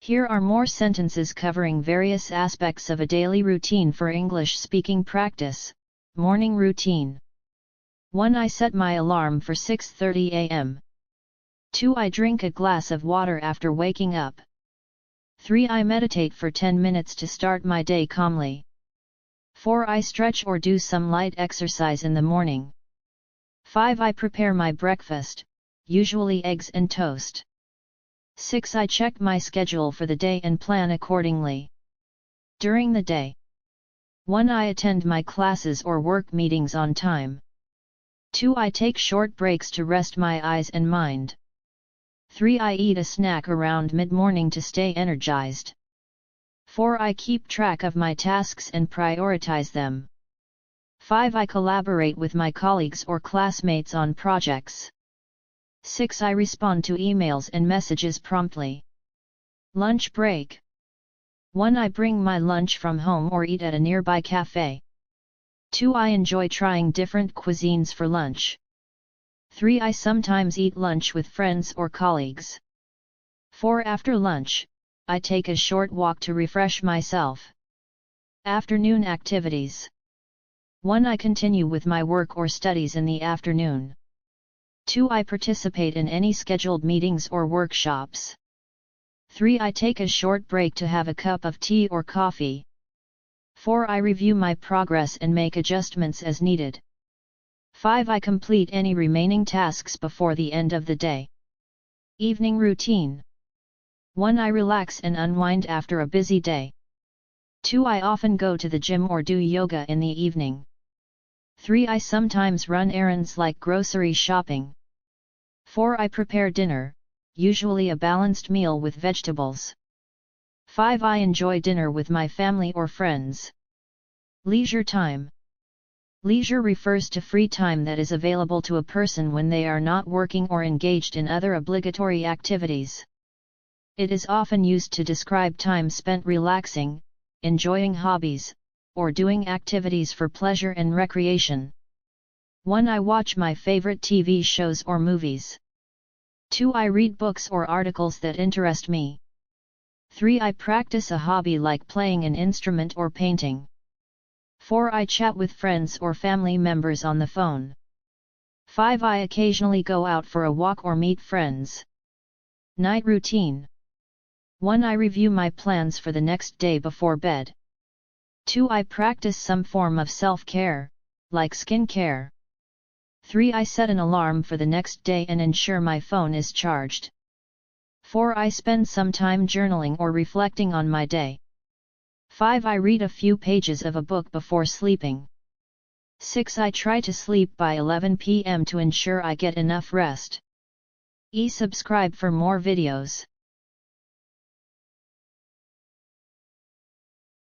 Here are more sentences covering various aspects of a daily routine for English speaking practice. Morning routine. 1. I set my alarm for 6:30 a.m. 2. I drink a glass of water after waking up. 3. I meditate for 10 minutes to start my day calmly. 4. I stretch or do some light exercise in the morning. 5. I prepare my breakfast, usually eggs and toast. 6. I check my schedule for the day and plan accordingly. During the day. 1. I attend my classes or work meetings on time. 2. I take short breaks to rest my eyes and mind. 3. I eat a snack around mid-morning to stay energized. 4. I keep track of my tasks and prioritize them. 5. I collaborate with my colleagues or classmates on projects. 6. I respond to emails and messages promptly. Lunch break. 1. I bring my lunch from home or eat at a nearby cafe. 2. I enjoy trying different cuisines for lunch. 3. I sometimes eat lunch with friends or colleagues. 4. After lunch, I take a short walk to refresh myself. Afternoon activities. 1. I continue with my work or studies in the afternoon. 2. I participate in any scheduled meetings or workshops. 3. I take a short break to have a cup of tea or coffee. 4. I review my progress and make adjustments as needed. 5. I complete any remaining tasks before the end of the day. Evening routine. 1. I relax and unwind after a busy day. 2. I often go to the gym or do yoga in the evening. 3. I sometimes run errands like grocery shopping. 4. I prepare dinner, usually a balanced meal with vegetables. 5. I enjoy dinner with my family or friends. Leisure time. Leisure refers to free time that is available to a person when they are not working or engaged in other obligatory activities. It is often used to describe time spent relaxing, enjoying hobbies, or doing activities for pleasure and recreation. 1. I watch my favorite TV shows or movies. 2. I read books or articles that interest me. 3. I practice a hobby like playing an instrument or painting. 4. I chat with friends or family members on the phone. 5. I occasionally go out for a walk or meet friends. Night routine. 1. I review my plans for the next day before bed. 2. I practice some form of self-care, like skincare. 3. I set an alarm for the next day and ensure my phone is charged. 4. I spend some time journaling or reflecting on my day. 5. I read a few pages of a book before sleeping. 6. I try to sleep by 11 p.m. to ensure I get enough rest. Subscribe for more videos.